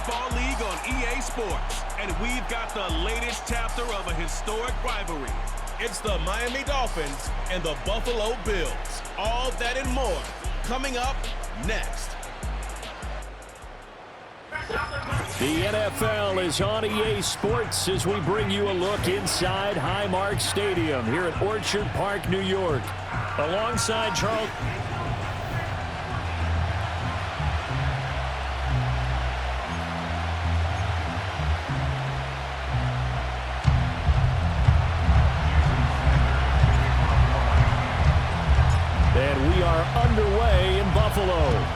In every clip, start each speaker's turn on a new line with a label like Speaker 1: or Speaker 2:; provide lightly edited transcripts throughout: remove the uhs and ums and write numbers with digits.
Speaker 1: Football League on EA Sports, and we've got the latest chapter of a historic rivalry. It's the Miami Dolphins and the Buffalo Bills. All that and more coming up next.
Speaker 2: The NFL is on EA Sports as we bring you a look inside Highmark Stadium here at Orchard Park, New York. Alongside Charles. And we are underway in Buffalo.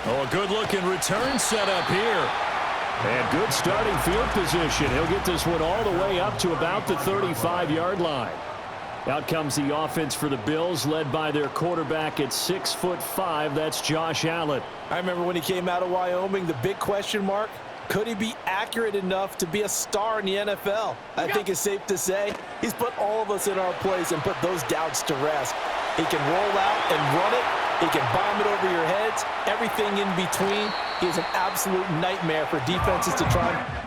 Speaker 2: Oh, a good-looking return set up here. And good starting field position. He'll get this one all the way up to about the 35-yard line. Out comes the offense for the Bills, led by their quarterback at 6'5". That's Josh Allen.
Speaker 3: I remember when he came out of Wyoming, the big question mark, could he be accurate enough to be a star in the NFL? I think it's safe to say he's put all of us in our place and put those doubts to rest. He can roll out and run it. He can bomb it over your heads. Everything in between. He is an absolute nightmare for defenses to try.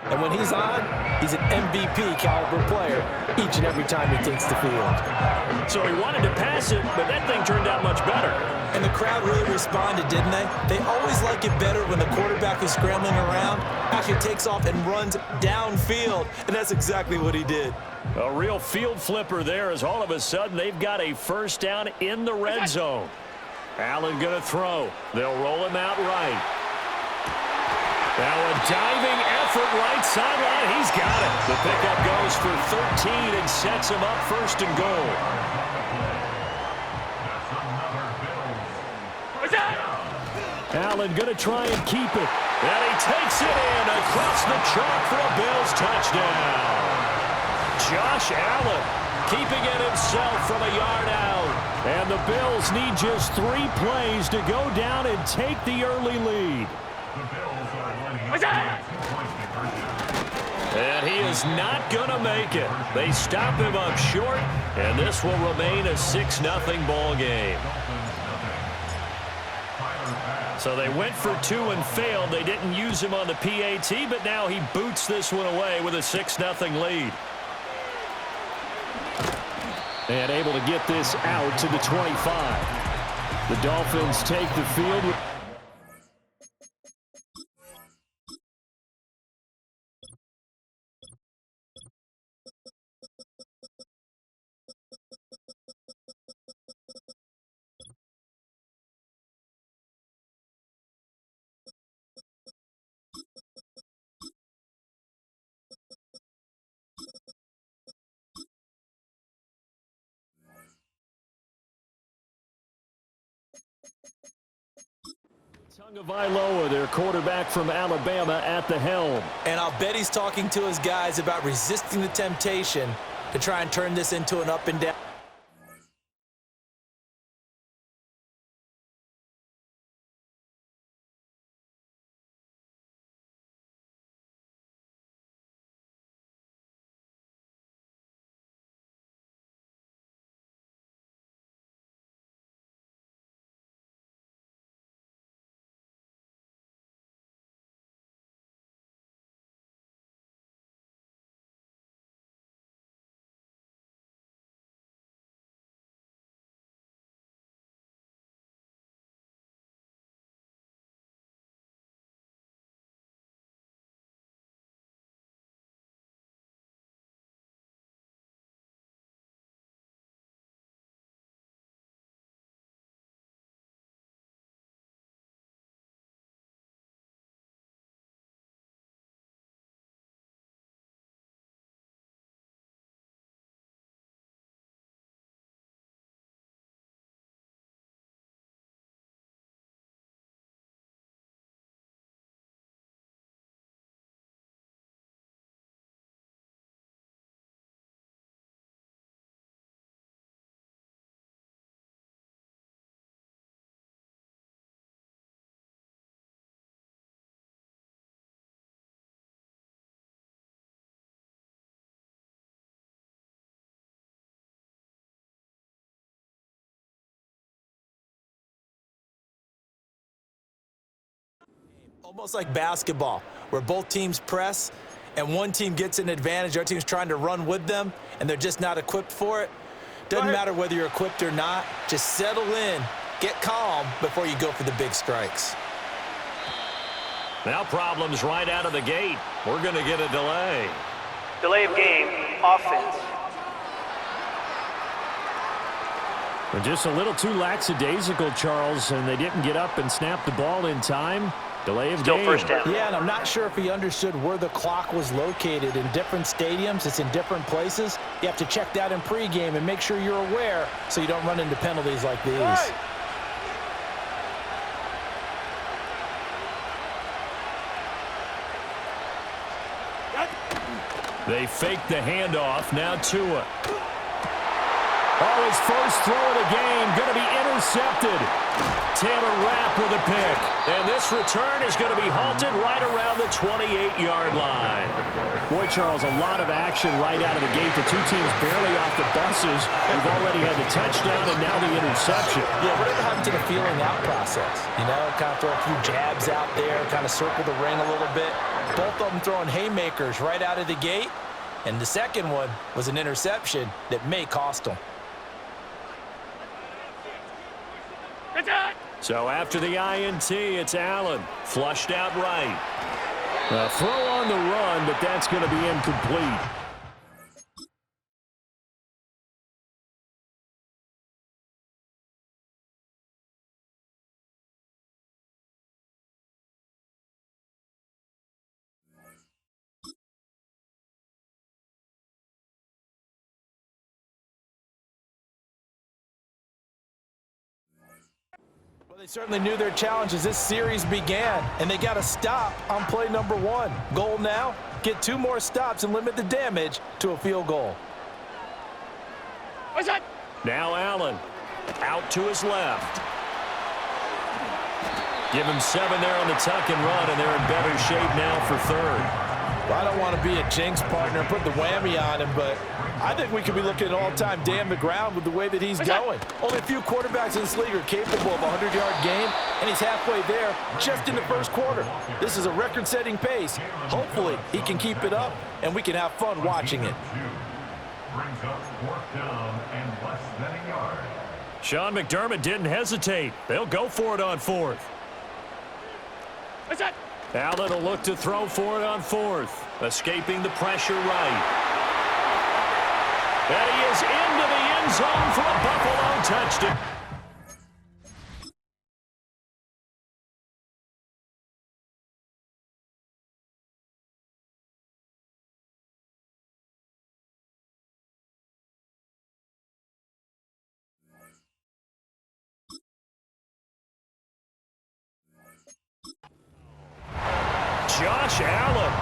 Speaker 3: And when he's on, he's an MVP caliber player each and every time he takes the field.
Speaker 2: So he wanted to pass it, but that thing turned out much better.
Speaker 3: And the crowd really responded, didn't they? They always like it better when the quarterback is scrambling around, actually takes off and runs downfield. And that's exactly what he did.
Speaker 2: A real field flipper there as all of a sudden they've got a first down in the red zone. Allen going to throw. They'll roll him out right. Now a diving effort right sideline. He's got it. The pickup goes for 13 and sets him up first and goal. Allen going to try and keep it. And he takes it in across the chalk for a Bills touchdown. Josh Allen keeping it himself from a yard out. And the Bills need just 3 plays to go down and take the early lead. And he is not going to make it. They stop him up short, and this will remain a 6-0 ball game. So they went for 2 and failed. They didn't use him on the PAT, but now he boots this one away with a 6-0 lead. And able to get this out to the 25. The Dolphins take the field with Tagovailoa, their quarterback from Alabama, at the helm.
Speaker 3: And I'll bet he's talking to his guys about resisting the temptation to try and turn this into an up and down. Almost like basketball, where both teams press and one team gets an advantage, the other team's trying to run with them, and they're just not equipped for it. Doesn't matter whether you're equipped or not. Just settle in, get calm before you go for the big strikes.
Speaker 2: Now problems right out of the gate. We're going to get a delay.
Speaker 4: Delay of game, offense.
Speaker 2: And just a little too lackadaisical, Charles, and they didn't get up and snap the ball in time. Delay of game.
Speaker 4: Still first down.
Speaker 3: Yeah, and I'm not sure if he understood where the clock was located. In different stadiums, it's in different places. You have to check that in pregame and make sure you're aware so you don't run into penalties like these.
Speaker 4: Right.
Speaker 2: They fake the handoff. Now Tua. Oh, his first throw of the game going to be intercepted. Taylor Rapp with a pick. And this return is going to be halted right around the 28-yard line. Boy, Charles, a lot of action right out of the gate. The two teams barely off the buses. We've already had the touchdown and now the interception.
Speaker 3: Yeah, whatever happened to the feeling out process? You know, kind of throw a few jabs out there, kind of circle the ring a little bit. Both of them throwing haymakers right out of the gate. And the second one was an interception that may cost them.
Speaker 2: So after the INT, it's Allen. Flushed out right. A throw on the run, but that's going to be incomplete.
Speaker 3: Well, they certainly knew their challenge as this series began, and they got a stop on play number 1. Goal now, get 2 more stops and limit the damage to a field goal.
Speaker 4: What's that?
Speaker 2: Now Allen out to his left. Give him 7 there on the tuck and run, and they're in better shape now for third.
Speaker 3: Well, I don't want to be a jinx partner and put the whammy on him, but I think we could be looking at all-time damn the ground with the way that he's going. Only a few quarterbacks in this league are capable of a 100-yard game, and he's halfway there just in the first quarter. This is a record-setting pace. Hopefully, he can keep it up, and we can have fun watching it.
Speaker 5: Brings up 4th down and less than a yard.
Speaker 2: Sean McDermott didn't hesitate. They'll go for it on 4th.
Speaker 4: What's that?
Speaker 2: Allen will look to throw for it on 4th. Escaping the pressure right. And he is into the end zone for a Buffalo touchdown. Josh Allen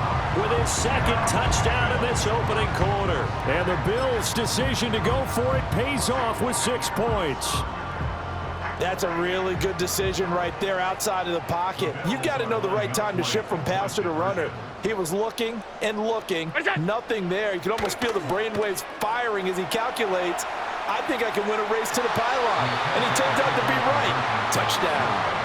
Speaker 2: with his second touchdown in this opening quarter. And the Bills' decision to go for it pays off with 6 points.
Speaker 3: That's a really good decision right there outside of the pocket. You've got to know the right time to shift from passer to runner. He was looking and looking. Nothing there. You can almost feel the brainwaves firing as he calculates, I think I can win a race to the pylon. And he turns out to be right. Touchdown.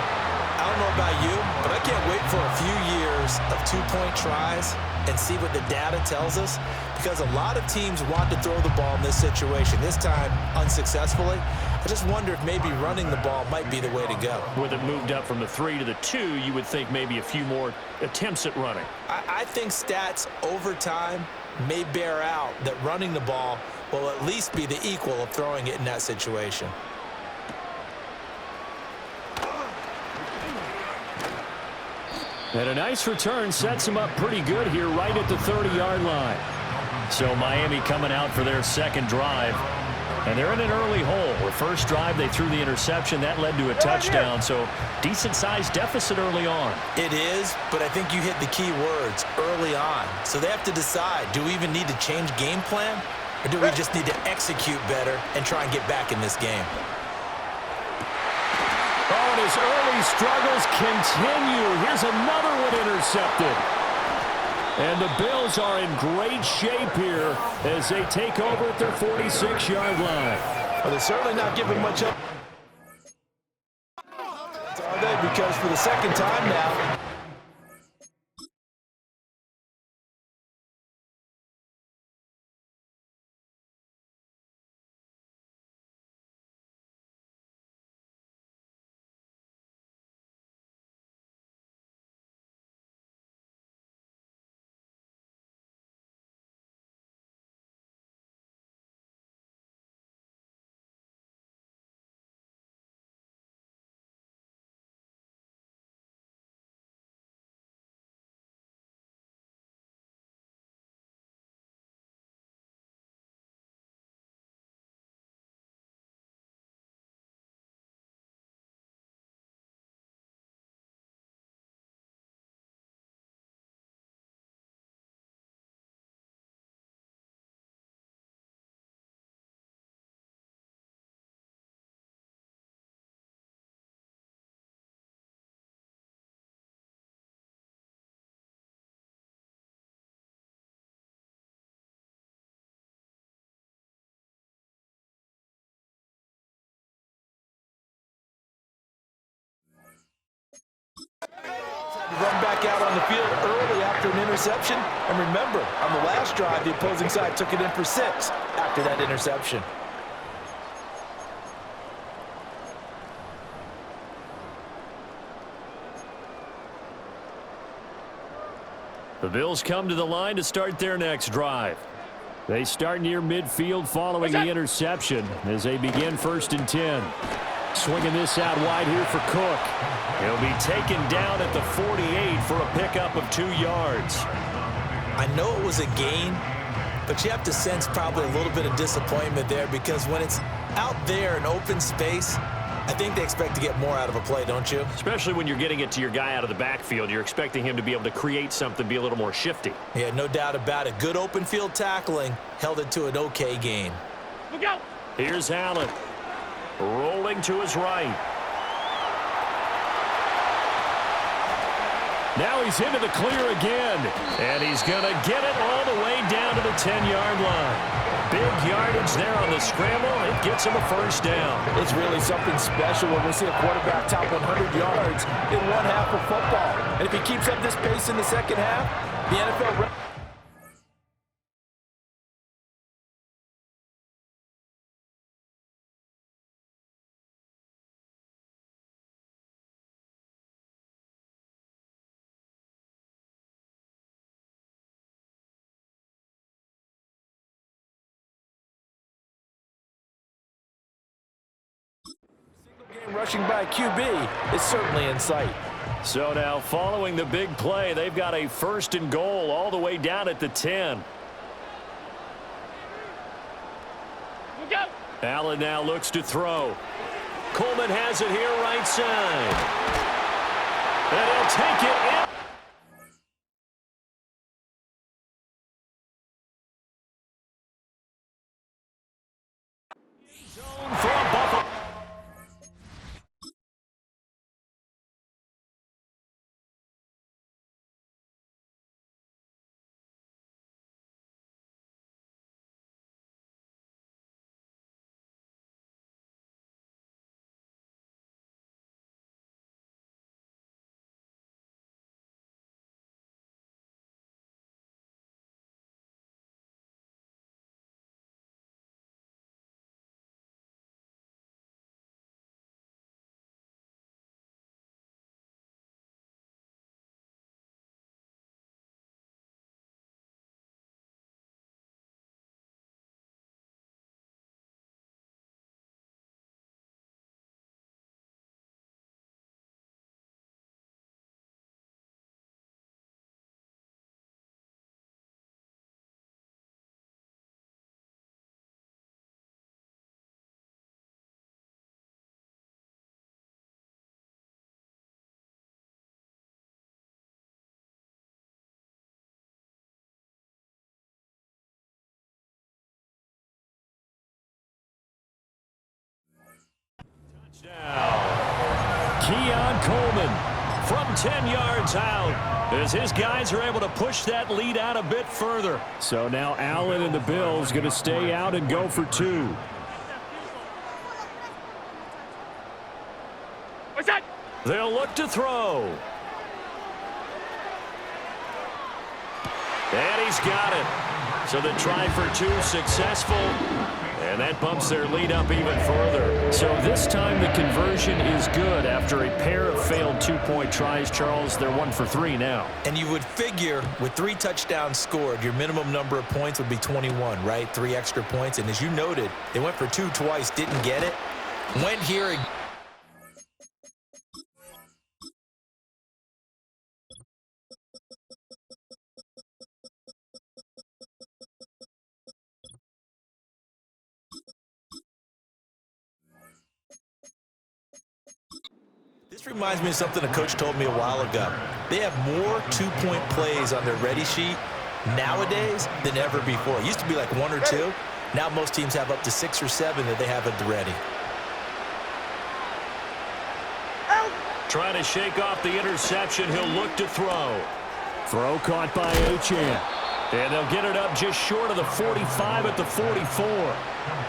Speaker 3: I don't know about you, but I can't wait for a few years of 2-point tries and see what the data tells us, because a lot of teams want to throw the ball in this situation, this time unsuccessfully. I just wonder if maybe running the ball might be the way to go.
Speaker 2: With it moved up from the 3 to the 2, you would think maybe a few more attempts at running.
Speaker 3: I think stats over time may bear out that running the ball will at least be the equal of throwing it in that situation.
Speaker 2: And a nice return sets him up pretty good here right at the 30-yard line. So Miami coming out for their second drive. And they're in an early hole. The first drive, they threw the interception. That led to a touchdown. So decent-sized deficit early on.
Speaker 3: It is, but I think you hit the key words, early on. So they have to decide, do we even need to change game plan? Or do we just need to execute better and try and get back in this game?
Speaker 2: Oh, and his early struggles continue. Here's another one intercepted. And the Bills are in great shape here as they take over at their 46-yard line.
Speaker 3: Well, they're certainly not giving much up. Are they? Because for the second time now, back out on the field early after an interception. And remember, on the last drive, the opposing side took it in for 6 after that interception.
Speaker 2: The Bills come to the line to start their next drive. They start near midfield following the interception as they begin 1st and 10. Swinging this out wide here for Cook. He'll be taken down at the 48 for a pickup of 2 yards.
Speaker 3: I know it was a gain, but you have to sense probably a little bit of disappointment there because when it's out there in open space, I think they expect to get more out of a play, don't you?
Speaker 2: Especially when you're getting it to your guy out of the backfield. You're expecting him to be able to create something, be a little more shifty.
Speaker 3: Yeah, no doubt about it. Good open field tackling held it to an okay gain.
Speaker 4: Look out!
Speaker 2: Here's Allen. Rolling to his right. Now he's into the clear again. And he's going to get it all the way down to the 10-yard line. Big yardage there on the scramble. It gets him a 1st down.
Speaker 3: It's really something special when we see a quarterback top 100 yards in one half of football. And if he keeps up this pace in the second half, the NFL... Rushing by QB is certainly in sight.
Speaker 2: So now following the big play, they've got a 1st and goal all the way down at the 10.
Speaker 4: Look out!
Speaker 2: Allen now looks to throw. Coleman has it here right side. And he'll take it in. Zone for a Buffalo. Touchdown. Keon Coleman from 10 yards out as his guys are able to push that lead out a bit further. So now Allen and the Bills going to stay out and go for 2.
Speaker 4: What's that?
Speaker 2: They'll look to throw. And he's got it. So the try for 2 successful. And that bumps their lead up even further. So this time the conversion is good after a pair of failed 2-point tries. Charles, they're 1 for 3 now.
Speaker 3: And you would figure with 3 touchdowns scored, your minimum number of points would be 21, right? 3 extra points. And as you noted, they went for 2 twice, didn't get it. Went here again. This reminds me of something a coach told me a while ago. They have more 2-point plays on their ready sheet nowadays than ever before. It used to be like 1 or 2. Now most teams have up to 6 or 7 that they have at the ready.
Speaker 2: Trying to shake off the interception. He'll look to throw. Throw caught by Achane. And they'll get it up just short of the 45 at the 44.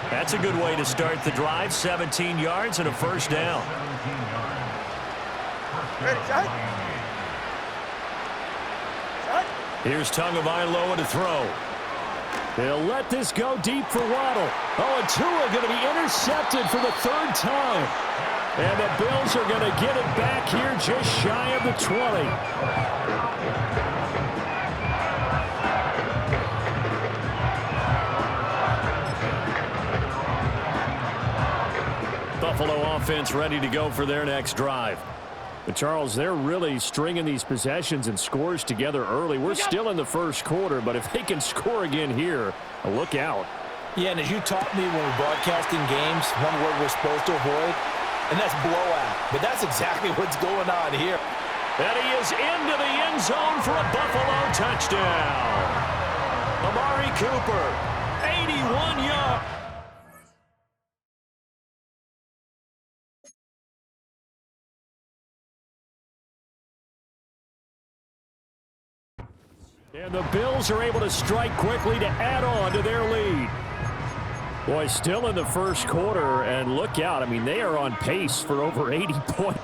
Speaker 2: That's a good way to start the drive. 17 yards and a 1st down.
Speaker 4: Ready,
Speaker 2: Here's Tagovailoa to throw. They'll let this go deep for Waddle. Oh, and Tua going to be intercepted for the third time. And the Bills are going to get it back here just shy of the 20. Buffalo offense ready to go for their next drive. But Charles, they're really stringing these possessions and scores together early. We're still in the first quarter, but if they can score again here, look out.
Speaker 3: Yeah, and as you taught me when we're broadcasting games, one word we're supposed to avoid, and that's blowout. But that's exactly what's going on here.
Speaker 2: And he is into the end zone for a Buffalo touchdown. Amari Cooper, 81 yards. And the Bills are able to strike quickly to add on to their lead. Boy, still in the first quarter, and look out. I mean, they are on pace for over 80 points.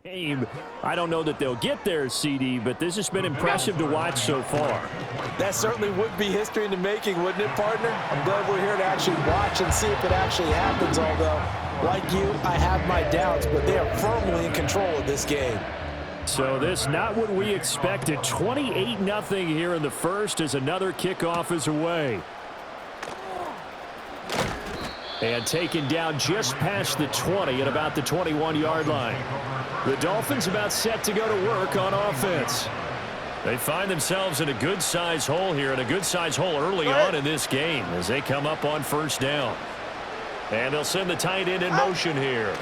Speaker 2: Game. I don't know that they'll get there, CD, but this has been impressive to watch so far.
Speaker 3: That certainly would be history in the making, wouldn't it, partner? I'm glad we're here to actually watch and see if it actually happens, although, like you, I have my doubts, but they are firmly in control of this game.
Speaker 2: So this not what we expected. 28-0 here in the first as another kickoff is away. And taken down just past the 20 at about the 21-yard line. The Dolphins about set to go to work on offense. They find themselves in a good-sized hole here, and a good-sized hole early on in this game as they come up on first down. And they'll send the tight end in motion here.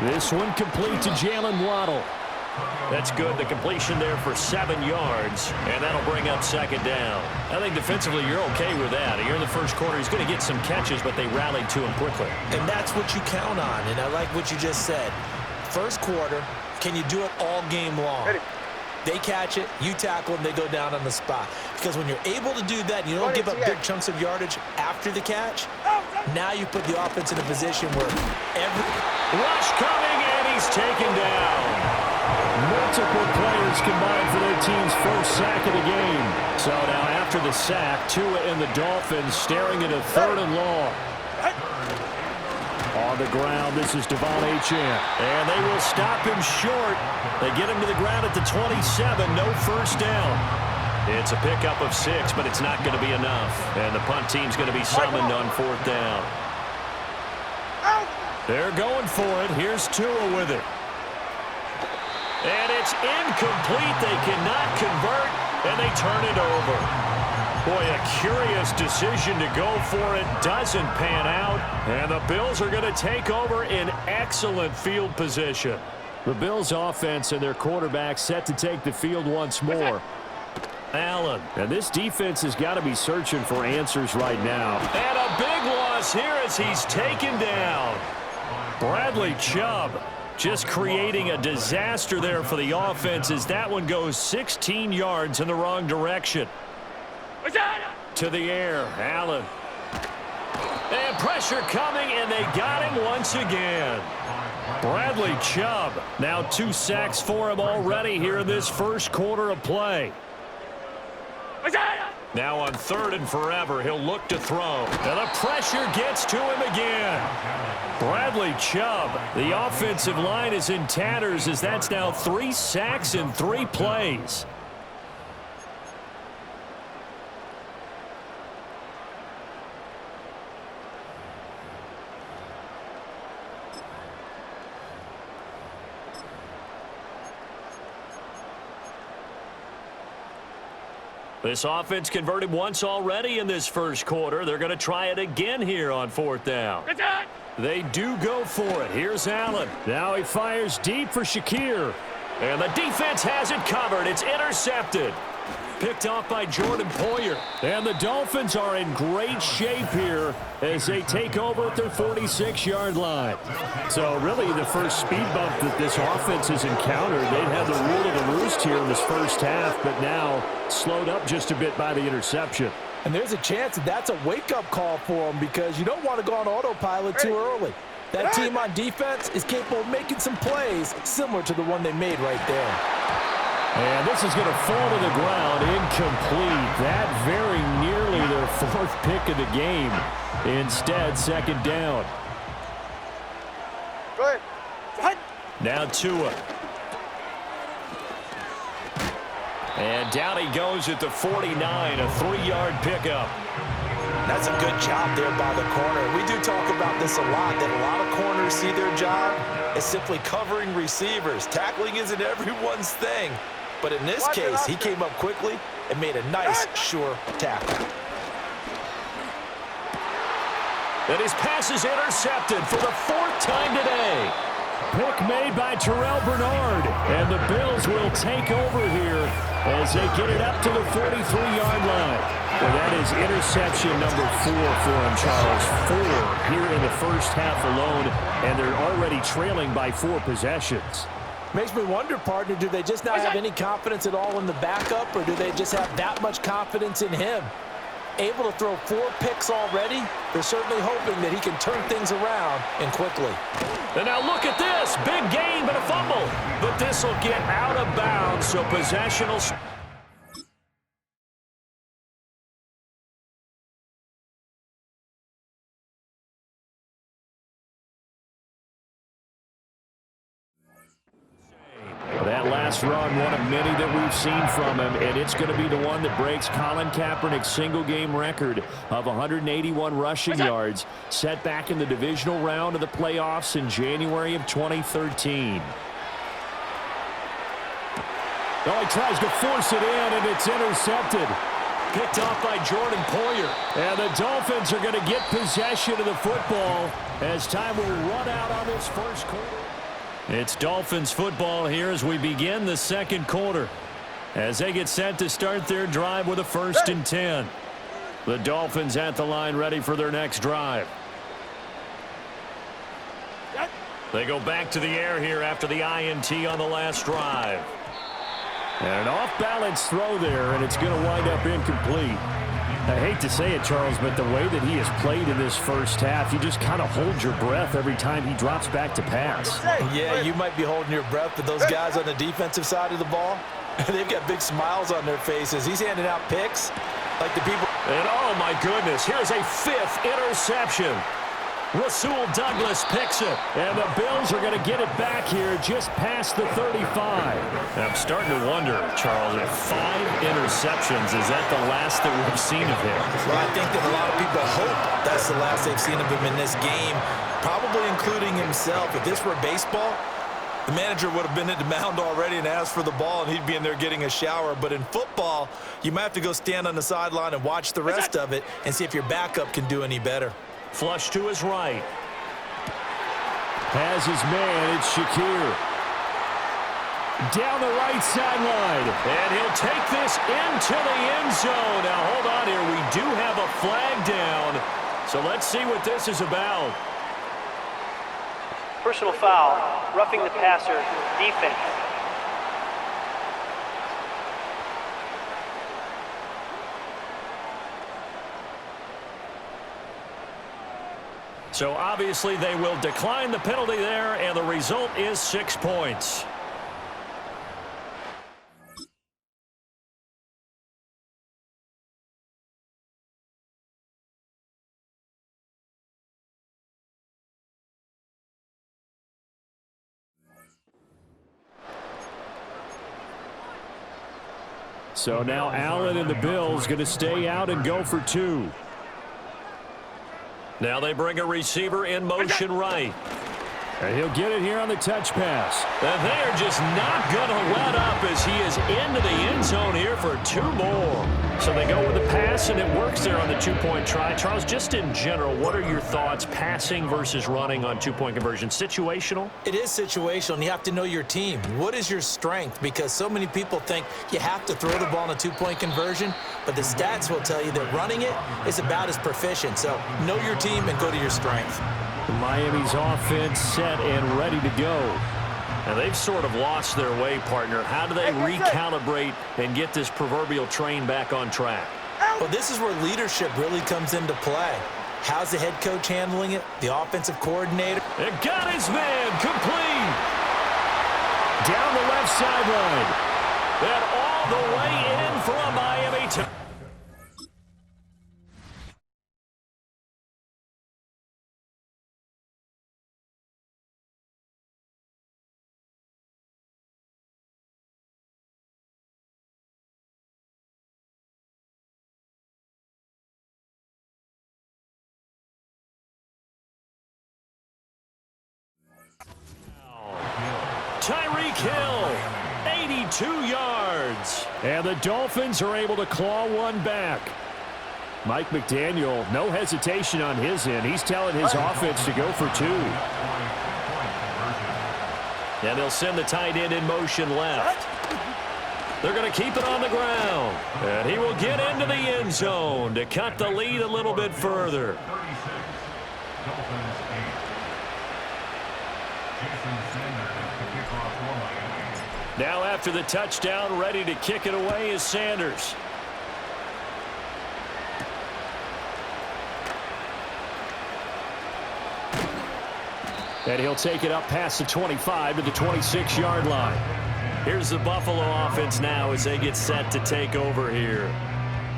Speaker 2: This one complete to Jalen Waddle. That's good. The completion there for 7 yards, and that'll bring up second down. I think defensively you're okay with that. Here in the first quarter, he's going to get some catches, but they rallied to him quickly.
Speaker 3: And that's what you count on, and I like what you just said. First quarter, can you do it all game long? They catch it, you tackle them, they go down on the spot. Because when you're able to do that, you don't give up big chunks of yardage after the catch, now you put the offense in a position where every...
Speaker 2: Rush coming, and he's taken down. Multiple players combined for their team's first sack of the game. So now after the sack, Tua and the Dolphins staring at a third and long. On the ground, this is Devon Achane. And they will stop him short. They get him to the ground at the 27. No first down. It's a pickup of 6, but it's not going to be enough. And the punt team's going to be summoned on fourth down. They're going for it. Here's Tua with it. And it's incomplete. They cannot convert, and they turn it over. Boy, a curious decision to go for it. Doesn't pan out, and the Bills are going to take over in excellent field position. The Bills' offense and their quarterback set to take the field once more. Allen, and this defense has got to be searching for answers right now. And a big loss here as he's taken down. Bradley Chubb just creating a disaster there for the offense as that one goes 16 yards in the wrong direction. To the air, Allen. And pressure coming, and they got him once again. Bradley Chubb, now 2 sacks for him already here in this first quarter of play. Now on 3rd and forever, he'll look to throw. And the pressure gets to him again. Bradley Chubb, the offensive line is in tatters as that's now 3 sacks in 3 plays. This offense converted once already in this first quarter. They're going to try it again here on 4th down. They do go for it. Here's Allen. Now he fires deep for Shakir. And the defense has it covered. It's intercepted. Picked off by Jordan Poyer. And the Dolphins are in great shape here as they take over at their 46-yard line. So really the first speed bump that this offense has encountered, they'd had the rule of the roost here in this first half, but now slowed up just a bit by the interception.
Speaker 3: And there's a chance that that's a wake-up call for them because you don't want to go on autopilot too early. That team on defense is capable of making some plays similar to the one they made right there.
Speaker 2: And this is going to fall to the ground, incomplete. That very nearly their 4th pick of the game. Instead, 2nd down.
Speaker 4: Good.
Speaker 2: Now Tua. And down he goes at the 49, a 3-yard pickup.
Speaker 3: That's a good job there by the corner. We do talk about this a lot, that a lot of corners see their job as simply covering receivers. Tackling isn't everyone's thing. But in this case, he came up quickly and made a nice, sure tackle.
Speaker 2: And his pass is intercepted for the 4th time today. Pick made by Terrell Bernard. And the Bills will take over here as they get it up to the 43-yard line. Well, that is interception number 4 for him, Charles. 4 here in the first half alone, and they're already trailing by 4 possessions.
Speaker 3: Makes me wonder, partner, do they just not have any confidence at all in the backup, or do they just have that much confidence in him? Able to throw 4 picks already, they're certainly hoping that he can turn things around and quickly.
Speaker 2: And now look at this. Big gain, but a fumble. But this will get out of bounds, so possession will... That last run, one of many that we've seen from him, and it's going to be the one that breaks Colin Kaepernick's single-game record of 181 rushing yards, set back in the divisional round of the playoffs in January of 2013. Oh, he tries to force it in, and it's intercepted. Picked off by Jordan Poyer. And the Dolphins are going to get possession of the football as time will run out on this first quarter. It's Dolphins football here as we begin the second quarter, as they get set to start their drive with a 1st and 10. The Dolphins at the line ready for their next drive. They go back to the air here after the INT on the last drive. And an off-balance throw there, and it's going to wind up incomplete. I hate to say it, Charles, but the way that he has played in this first half, you just kind of hold your breath every time he drops back to pass.
Speaker 3: Yeah, you might be holding your breath, but those guys on the defensive side of the ball, they've got big smiles on their faces. He's handing out picks like the people.
Speaker 2: And oh my goodness, here's a 5th interception. Rasul Douglas picks it, and the Bills are going to get it back here just past the 35. And I'm starting to wonder, Charles, if 5 interceptions, is that the last that we've seen of him?
Speaker 3: Well, I think that a lot of people hope that's the last they've seen of him in this game, probably including himself. If this were baseball, the manager would have been at the mound already and asked for the ball, and he'd be in there getting a shower. But in football, you might have to go stand on the sideline and watch the rest of it and see if your backup can do any better.
Speaker 2: Flush to his right. Has his man, it's Shakir. Down the right sideline. And he'll take this into the end zone. Now, hold on here. We do have a flag down. So let's see what this is about.
Speaker 6: Personal foul, roughing the passer, defense.
Speaker 2: So obviously they will decline the penalty there, and the result is 6 points. So now Allen and the Bills going to stay out and go for 2. Now they bring a receiver in motion right. And he'll get it here on the touch pass. And they're just not going to let up as he is into the end zone here for 2 more. So they go with the pass, and it works there on the 2-point try. Charles, just in general, what are your thoughts passing versus running on 2-point conversion? Situational?
Speaker 3: It is situational, and you have to know your team. What is your strength? Because so many people think you have to throw the ball in a 2-point conversion, but the stats will tell you that running it is about as proficient. So know your team and go to your strength.
Speaker 2: Miami's offense set and ready to go. And they've sort of lost their way, partner. How do they recalibrate and get this proverbial train back on track?
Speaker 3: Well, this is where leadership really comes into play. How's the head coach handling it? The offensive coordinator?
Speaker 2: It got his man complete. Down the left sideline. And all the way in for a Miami touchdown. Tyreek Hill, 82 yards. And the Dolphins are able to claw one back. Mike McDaniel, no hesitation on his end. He's telling his offense to go for 2. And they'll send the tight end in motion left. They're going to keep it on the ground. And he will get into the end zone to cut the lead a little bit further. Now after the touchdown, ready to kick it away is Sanders. And he'll take it up past the 25 to the 26-yard line. Here's the Buffalo offense now as they get set to take over here.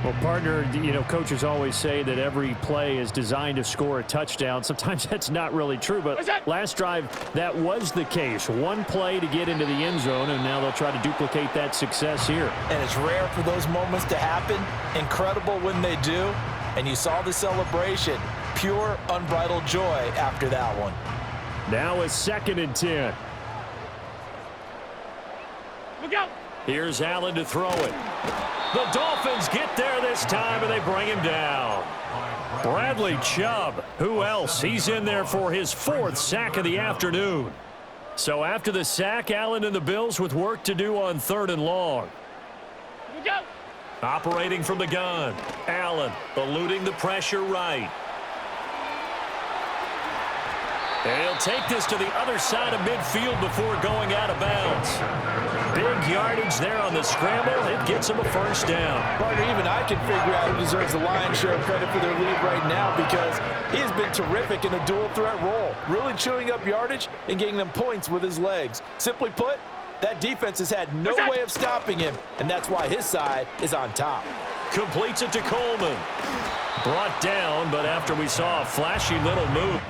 Speaker 2: Well, partner, you know, coaches always say that every play is designed to score a touchdown. Sometimes that's not really true, but last drive, that was the case. One play to get into the end zone, and now they'll try to duplicate that success here.
Speaker 3: And it's rare for those moments to happen. Incredible when they do. And you saw the celebration. Pure, unbridled joy after that one.
Speaker 2: Now a 2nd and 10.
Speaker 4: Look out!
Speaker 2: Here's Allen to throw it. The Dolphins get there this time, and they bring him down. Bradley Chubb, who else? He's in there for his 4th sack of the afternoon. So after the sack, Allen and the Bills with work to do on 3rd and long.
Speaker 4: Look out!
Speaker 2: Operating from the gun. Allen eluding the pressure right. And he'll take this to the other side of midfield before going out of bounds. Big yardage there on the scramble. It gets him a 1st down.
Speaker 3: Partner, even I can figure out who deserves the lion's share of credit for their lead right now because he has been terrific in a dual threat role, really chewing up yardage and getting them points with his legs. Simply put, that defense has had no way of stopping him, and that's why his side is on top.
Speaker 2: Completes it to Coleman. Brought down, but after we saw a flashy little move.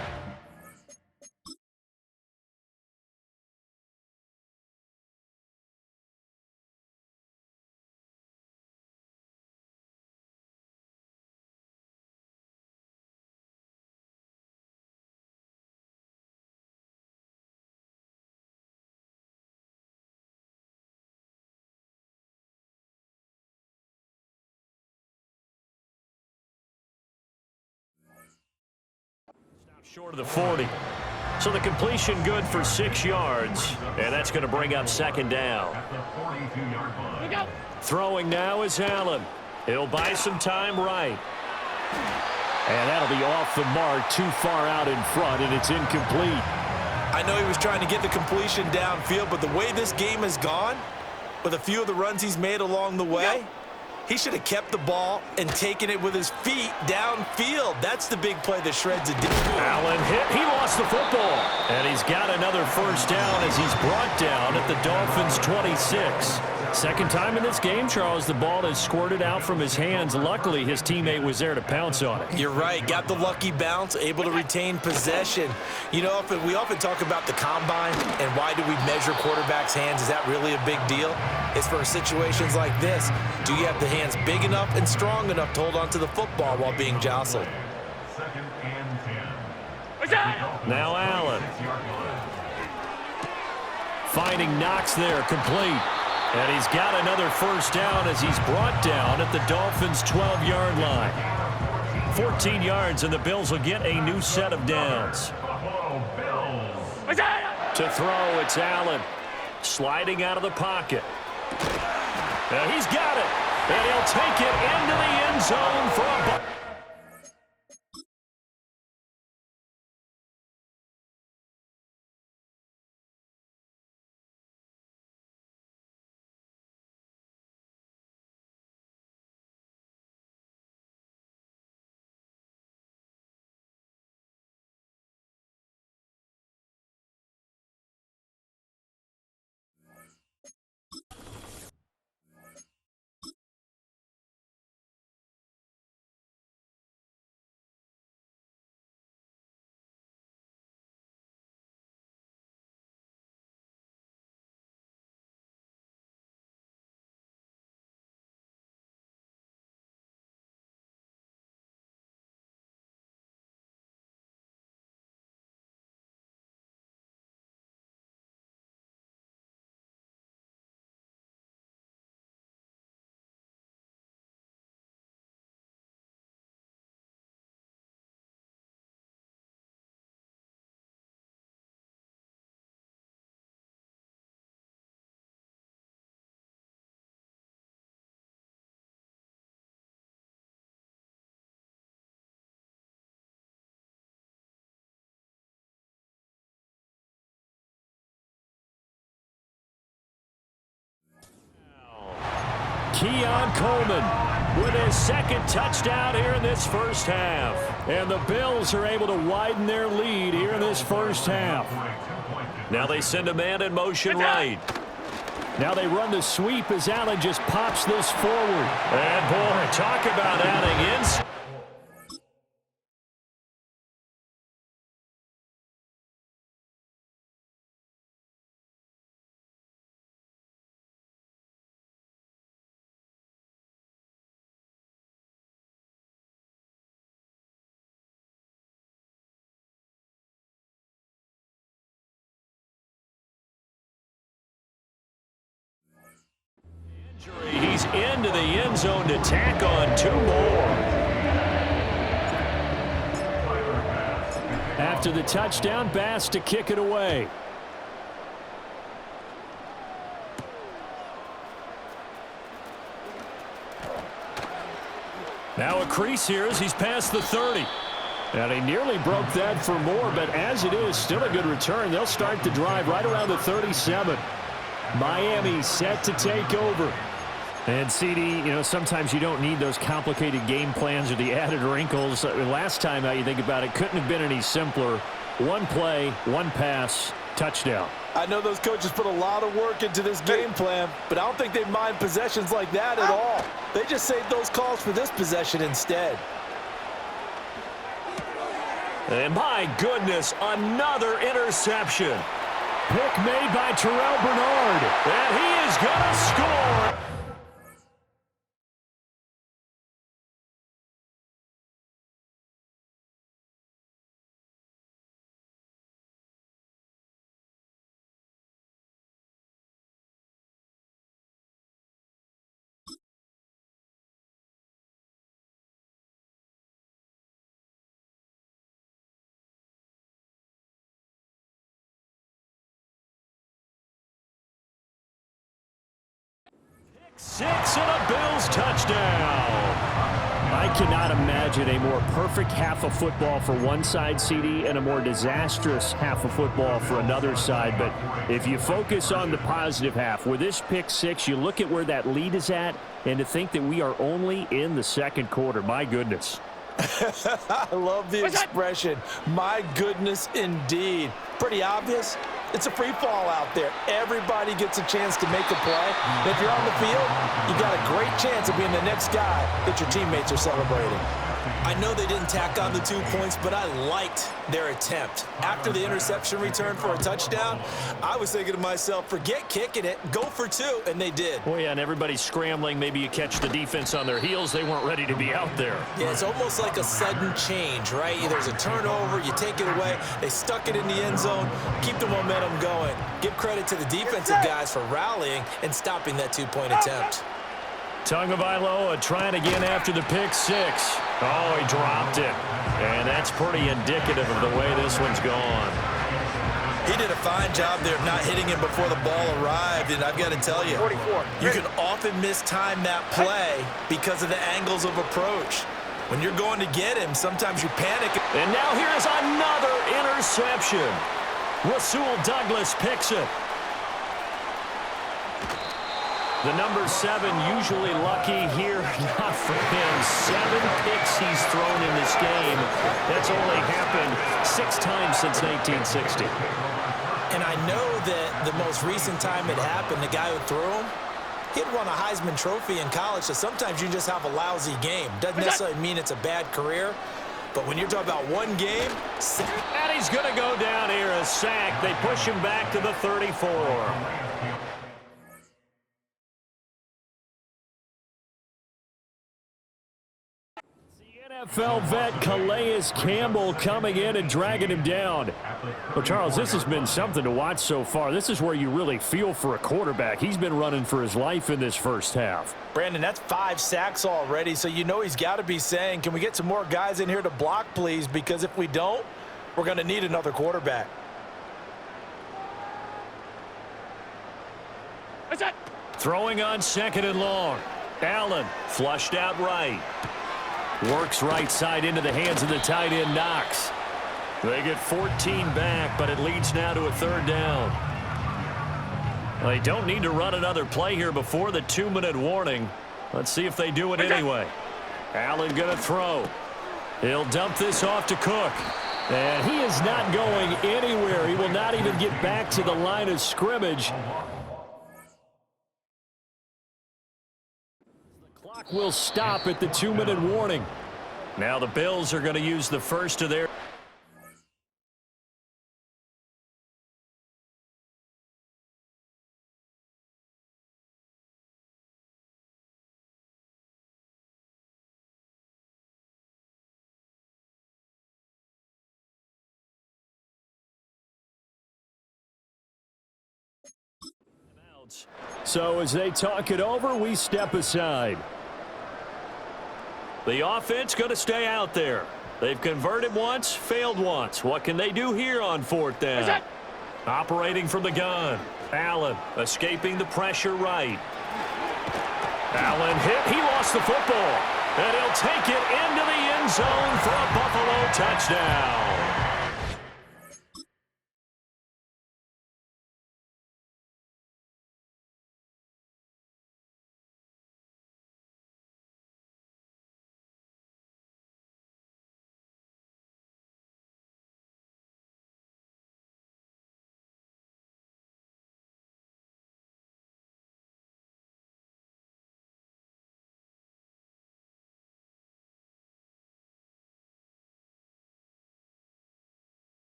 Speaker 2: Short of the 40. So the completion good for 6 yards. And that's going to bring up 2nd down. Throwing now is Allen. He'll buy some time right. And that'll be off the mark, too far out in front, and it's incomplete.
Speaker 3: I know he was trying to get the completion downfield, but the way this game has gone, with a few of the runs he's made along the way, He should have kept the ball and taken it with his feet downfield. That's the big play that shreds a deal.
Speaker 2: Allen hit. He lost the football. And he's got another first down as he's brought down at the Dolphins' 26. Second time in this game, Charles, the ball has squirted out from his hands. Luckily, his teammate was there to pounce on it.
Speaker 3: You're right. Got the lucky bounce, able to retain possession. You know, we often talk about the combine and why do we measure quarterbacks' hands. Is that really a big deal? It's for situations like this. Do you have the hands big enough and strong enough to hold on to the football while being jostled?
Speaker 5: Second and 10.
Speaker 2: Now Allen. Finding Knox there, complete. And he's got another first down as he's brought down at the Dolphins' 12-yard line. 14 yards, and the Bills will get a new set of downs.
Speaker 5: Buffalo Bills.
Speaker 2: To throw, it's Allen. Sliding out of the pocket. Now he's got it. And he'll take it into the end zone for a ball. Keon Coleman with his second touchdown here in this first half. And the Bills are able to widen their lead here in this first half. Now they send a man in motion right. Now they run the sweep as Allen just pops this forward. And boy, talk about adding in. He's into the end zone to tack on two more. After the touchdown, Bass to kick it away. Now a crease here as he's past the 30. And he nearly broke that for more, but as it is, still a good return. They'll start the drive right around the 37. Miami set to take over. And, CD, you know, sometimes you don't need those complicated game plans or the added wrinkles. Last time out, you think about it, couldn't have been any simpler. One play, one pass, touchdown.
Speaker 3: I know those coaches put a lot of work into this game plan, but I don't think they mind possessions like that at all. They just saved those calls for this possession instead.
Speaker 2: And my goodness, another interception. Pick made by Terrell Bernard. And he is going to score. Six and a Bills touchdown. I cannot imagine a more perfect half of football for one side, CD, and a more disastrous half of football for another side. But if you focus on the positive half, with this pick six, you look at where that lead is at, and to think that we are only in the second quarter, my goodness.
Speaker 3: I love the expression. My goodness, indeed. Pretty obvious. It's a free fall out there. Everybody gets a chance to make a play. If you're on the field, you got a great chance of being the next guy that your teammates are celebrating. I know they didn't tack on the 2 points, but I liked their attempt. After the interception return for a touchdown, I was thinking to myself, forget kicking it, go for 2, and they did.
Speaker 2: Oh, yeah, and everybody's scrambling. Maybe you catch the defense on their heels. They weren't ready to be out there.
Speaker 3: Yeah, it's almost like a sudden change, right? There's a turnover, you take it away, they stuck it in the end zone, keep the momentum going. Give credit to the defensive guys for rallying and stopping that 2-point attempt.
Speaker 2: Tagovailoa trying again after the pick six. Oh, he dropped it. And that's pretty indicative of the way this one's gone.
Speaker 3: He did a fine job there of not hitting him before the ball arrived, and I've got to tell you, you can often mistime that play because of the angles of approach. When you're going to get him, sometimes you panic.
Speaker 2: And now here's another interception. Rasul Douglas picks it. The number 7 usually lucky here, not for him. 7 picks he's thrown in this game. That's only happened 6 times since 1960.
Speaker 3: And I know that the most recent time it happened, the guy who threw him, he'd won a Heisman Trophy in college, so sometimes you just have a lousy game. Doesn't necessarily mean it's a bad career, but when you're talking about one game...
Speaker 2: And he's going to go down here, a sack. They push him back to the 34. NFL vet Calais Campbell coming in and dragging him down. Well, Charles, this has been something to watch so far. This is where you really feel for a quarterback. He's been running for his life in this first half.
Speaker 3: Brandon, that's 5 sacks already, so you know he's got to be saying, can we get some more guys in here to block, please? Because if we don't, we're going to need another quarterback.
Speaker 2: Throwing on 2nd and long. Allen flushed out right. Works right side into the hands of the tight end, Knox. They get 14 back, but it leads now to a 3rd down. They don't need to run another play here before the 2-minute warning. Let's see if they do it anyway. Allen going to throw. He'll dump this off to Cook. And he is not going anywhere. He will not even get back to the line of scrimmage. Will stop at the 2-minute warning. Now the Bills are going to use the first of their so as they talk it over, we step aside. The offense going to stay out there. They've converted once, failed once. What can they do here on 4th down? Operating from the gun. Allen escaping the pressure right. Allen hit. He lost the football. And he'll take it into the end zone for a Buffalo touchdown.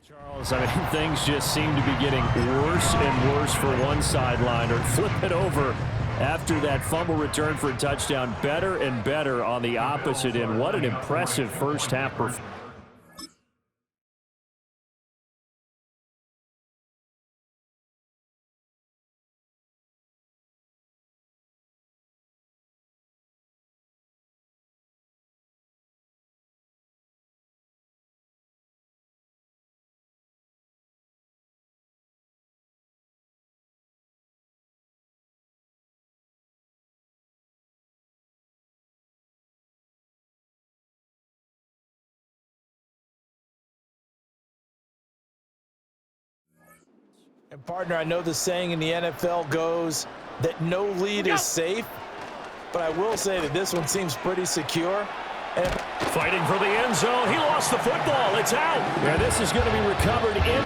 Speaker 2: Charles, I mean, things just seem to be getting worse and worse for one sideline. Or flip it over after that fumble return for a touchdown. Better and better on the opposite end. What an impressive first half performance.
Speaker 3: And partner, I know the saying in the NFL goes that no lead is safe, but I will say that this one seems pretty secure. And
Speaker 2: fighting for the end zone. He lost the football. It's out. And this is going to be recovered in.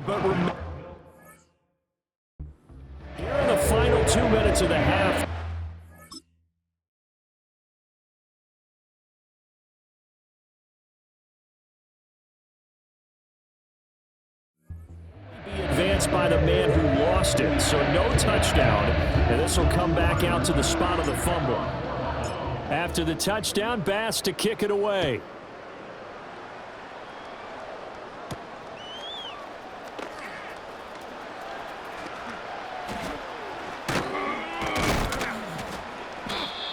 Speaker 2: But here in the final 2 minutes of the half. Be advanced by the man who lost it, so no touchdown, and this will come back out to the spot of the fumble. After the touchdown, Bass to kick it away.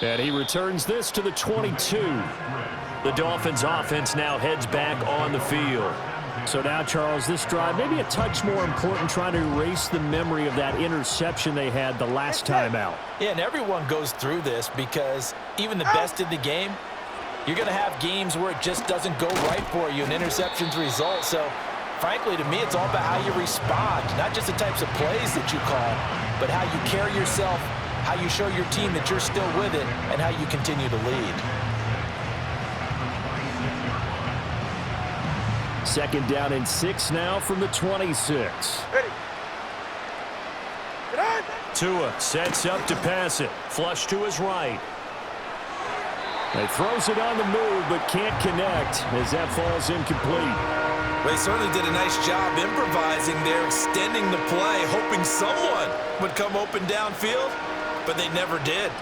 Speaker 2: And he returns this to the 22. The Dolphins offense now heads back on the field. So now, Charles, this drive maybe a touch more important, trying to erase the memory of that interception they had the last time out.
Speaker 3: Yeah, and everyone goes through this because even the best in the game, you're going to have games where it just doesn't go right for you and interceptions result. So, frankly, to me, it's all about how you respond, not just the types of plays that you call, but how you carry yourself, how you show your team that you're still with it, and how you continue to lead.
Speaker 2: Second down and 6 now from the 26.
Speaker 4: Ready.
Speaker 2: Tua sets up to pass it. Flush to his right. He throws it on the move, but can't connect as that falls incomplete.
Speaker 3: They certainly did a nice job improvising there, extending the play, hoping someone would come open downfield, but they never did.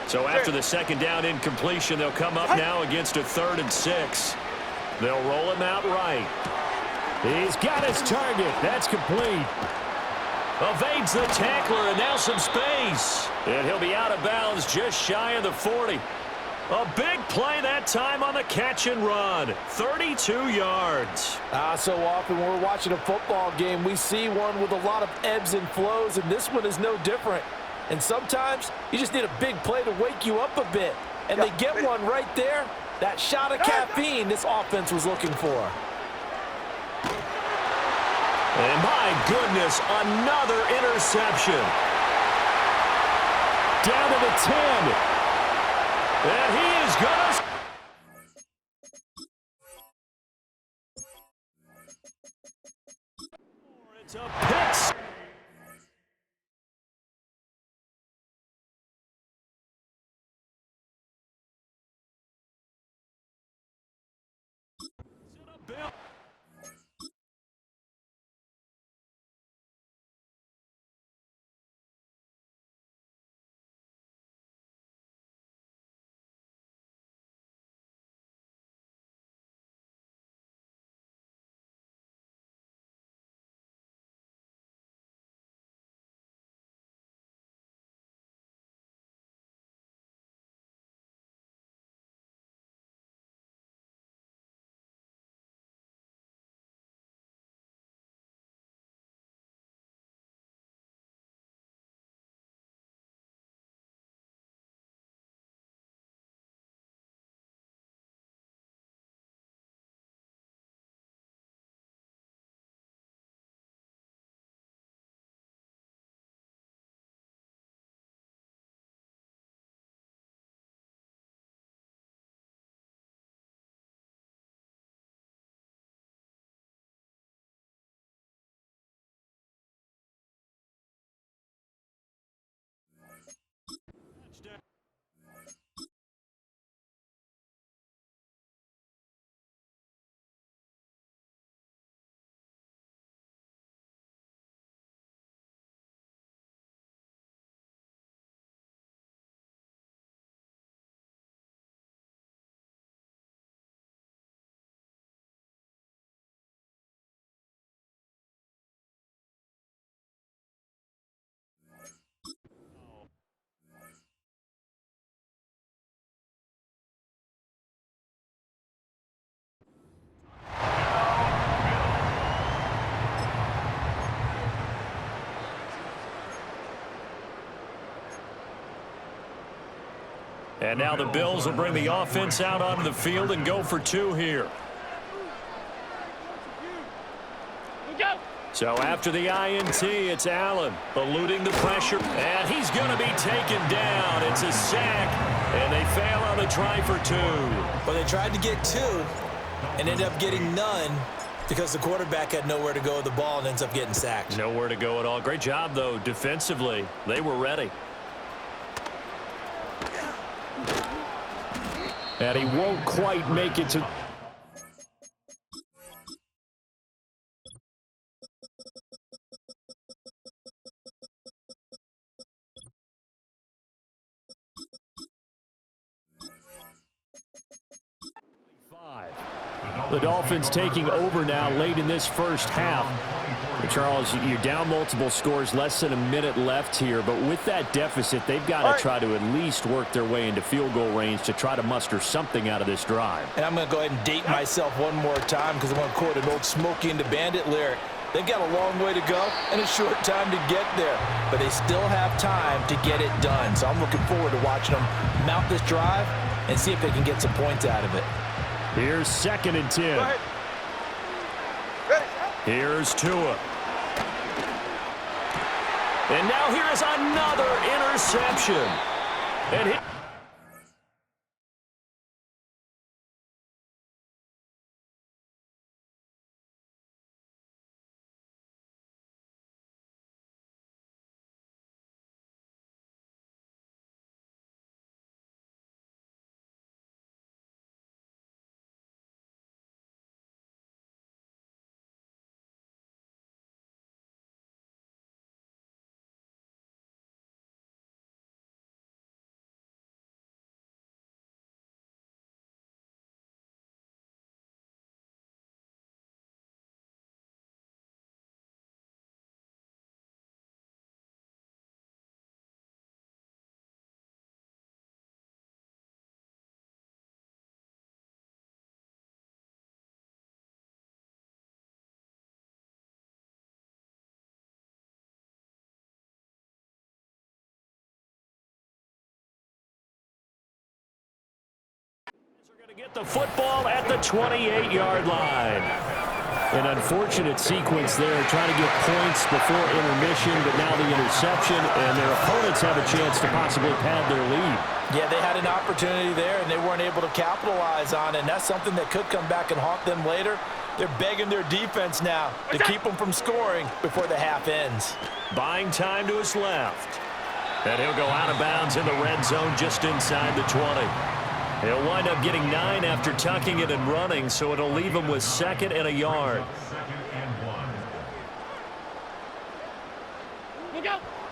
Speaker 2: So after the second down incompletion, they'll come up now against a 3rd and 6. They'll roll him out right. He's got his target. That's complete. Evades the tackler, and now some space. And he'll be out of bounds just shy of the 40. A big play that time on the catch and run. 32 yards.
Speaker 3: So often when we're watching a football game, we see one with a lot of ebbs and flows, and this one is no different. And sometimes you just need a big play to wake you up a bit. And they get one right there. That shot of caffeine this offense was looking for.
Speaker 2: And my goodness, another interception. Down to the 10. And he is going to... It's a pick. Bill. And now the Bills will bring the offense out onto the field and go for 2 here. So after the INT, it's Allen eluding the pressure, and he's going to be taken down. It's a sack, and they fail on the try for 2.
Speaker 3: Well, they tried to get 2 and ended up getting none because the quarterback had nowhere to go with the ball and ends up getting sacked.
Speaker 2: Nowhere to go at all. Great job, though, defensively. They were ready. And he won't quite make it to... The Dolphins taking over now late in this first half. Charles, you're down multiple scores, less than a minute left here, but with that deficit, they've got to try to at least work their way into field goal range to try to muster something out of this drive.
Speaker 3: And I'm going to go ahead and date myself one more time because I want to quote an old Smokey and the Bandit lyric. They've got a long way to go and a short time to get there, but they still have time to get it done. So I'm looking forward to watching them mount this drive and see if they can get some points out of it.
Speaker 2: Here's 2nd and 10. Here's Tua. And now here is another interception. And he to get the football at the 28-yard line. An unfortunate sequence there, trying to get points before intermission, but now the interception, and their opponents have a chance to possibly pad their lead.
Speaker 3: Yeah, they had an opportunity there, and they weren't able to capitalize on it, and that's something that could come back and haunt them later. They're begging their defense now to keep them from scoring before the half ends.
Speaker 2: Buying time to his left. And he'll go out of bounds in the red zone just inside the 20. He'll wind up getting 9 after tucking it and running, so it'll leave him with 2nd and a yard.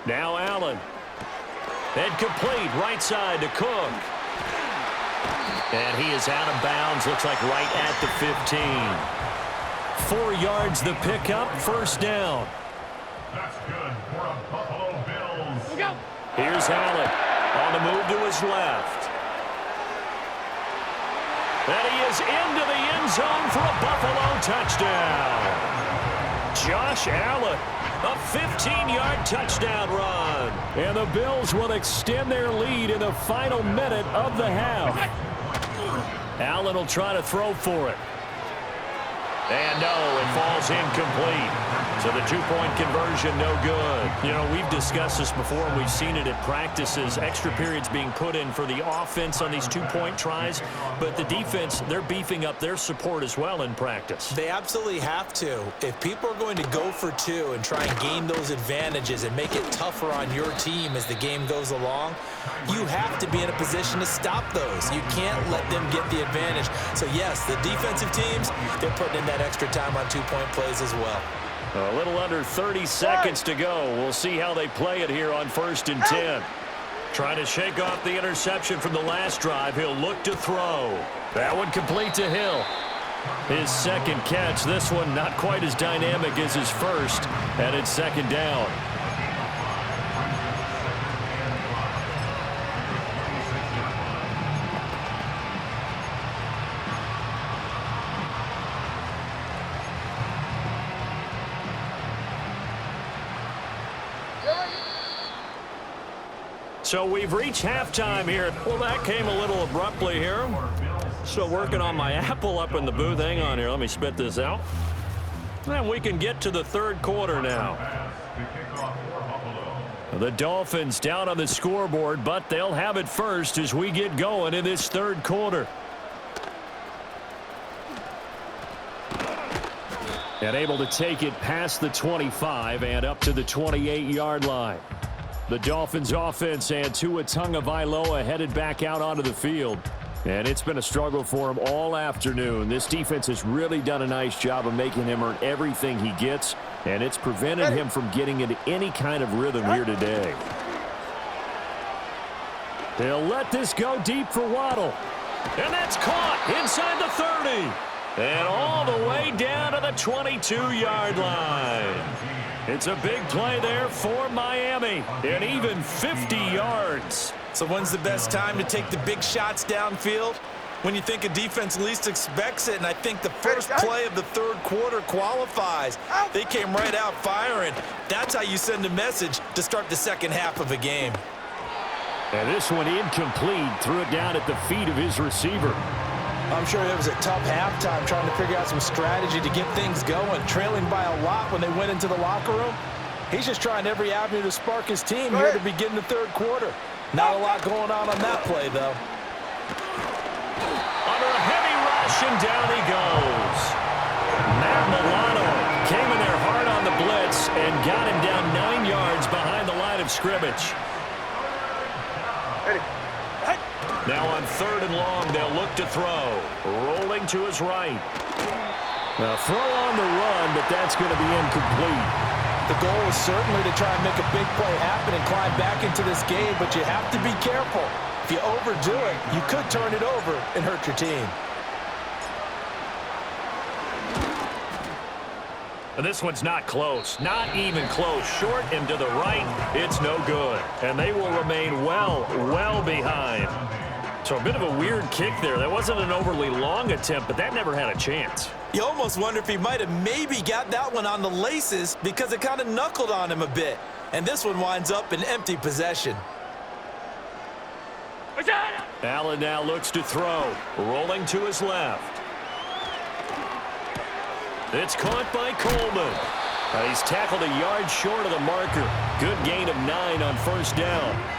Speaker 2: Now Allen. And complete right side to Cook. And he is out of bounds, looks like right at the 15. 4 yards the pickup, 1st down.
Speaker 5: That's good for a Buffalo Bills.
Speaker 2: Here's Allen on the move to his left. And he is into the end zone for a Buffalo touchdown. Josh Allen, a 15-yard touchdown run. And the Bills will extend their lead in the final minute of the half. Allen will try to throw for it. And no, it falls incomplete. So the 2-point conversion, no good. You know, we've discussed this before, and we've seen it at practices. Extra periods being put in for the offense on these 2-point tries. But the defense, they're beefing up their support as well in practice.
Speaker 3: They absolutely have to. If people are going to go for 2 and try and gain those advantages and make it tougher on your team as the game goes along, you have to be in a position to stop those. You can't let them get the advantage. So, yes, the defensive teams, they're putting in that extra time on 2-point plays as well.
Speaker 2: A little under 30 seconds to go. We'll see how they play it here on 1st and 10. Trying to shake off the interception from the last drive. He'll look to throw. That one complete to Hill. His 2nd catch. This one not quite as dynamic as his first. And it's 2nd down. So we've reached halftime here. Well, that came a little abruptly here. Still working on my apple up in the booth. Hang on here. Let me spit this out. And we can get to the third quarter now. The Dolphins down on the scoreboard, but they'll have it first as we get going in this third quarter. And able to take it past the 25 and up to the 28-yard line. The Dolphins offense and Tua Tagovailoa headed back out onto the field. And it's been a struggle for him all afternoon. This defense has really done a nice job of making him earn everything he gets, and it's prevented him from getting into any kind of rhythm here today. They'll let this go deep for Waddle. And that's caught inside the 30. And all the way down to the 22-yard line. It's a big play there for Miami. And even 50 yards.
Speaker 3: So when's the best time to take the big shots downfield? When you think a defense least expects it, and I think the first play of the third quarter qualifies. They came right out firing. That's how you send a message to start the second half of a game.
Speaker 2: And this one incomplete. Threw it down at the feet of his receiver.
Speaker 3: I'm sure it was a tough halftime trying to figure out some strategy to get things going. Trailing by a lot when they went into the locker room. He's just trying every avenue to spark his team here to begin the third quarter. Not a lot going on that play, though.
Speaker 2: Under a heavy rush, and down he goes. Matt Milano came in there hard on the blitz and got him down 9 yards behind the line of scrimmage. Now on third and long, they'll look to throw. Rolling to his right. Now throw on the run, but that's going to be incomplete.
Speaker 3: The goal is certainly to try and make a big play happen and climb back into this game, but you have to be careful. If you overdo it, you could turn it over and hurt your team.
Speaker 2: And this one's not close. Not even close. Short and to the right. It's no good. And they will remain well behind. So a bit of a weird kick there. That wasn't an overly long attempt, but that never had a chance.
Speaker 3: You almost wonder if he might have maybe got that one on the laces because it kind of knuckled on him a bit. And this one winds up in empty possession.
Speaker 2: Allen now looks to throw. Rolling to his left. It's caught by Coleman. He's tackled a yard short of the marker. Good gain of 9 on first down.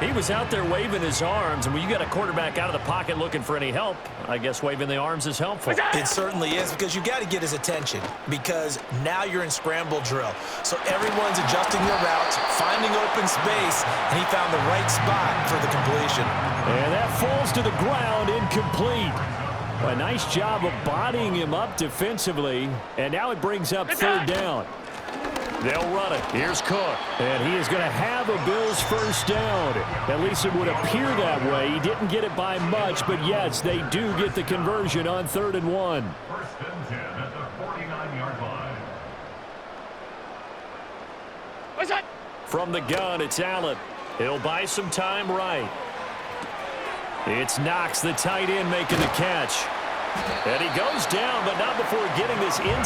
Speaker 2: He was out there waving his arms, and when you got a quarterback out of the pocket looking for any help, I guess waving the arms is helpful.
Speaker 3: It certainly is, because you got to get his attention, because now you're in scramble drill. So everyone's adjusting their routes, finding open space, and he found the right spot for the completion.
Speaker 2: And that falls to the ground, incomplete. A nice job of bodying him up defensively, and now it brings up third down. They'll run it. Here's Cook. And he is going to have a Bills first down. At least it would appear that way. He didn't get it by much, but yes, they do get the conversion on 3rd and 1.
Speaker 5: First and 10 at the 49-yard line.
Speaker 2: From the gun, it's Allen. He'll buy some time right. It's Knox, the tight end, making the catch. And he goes down, but not before getting this inside.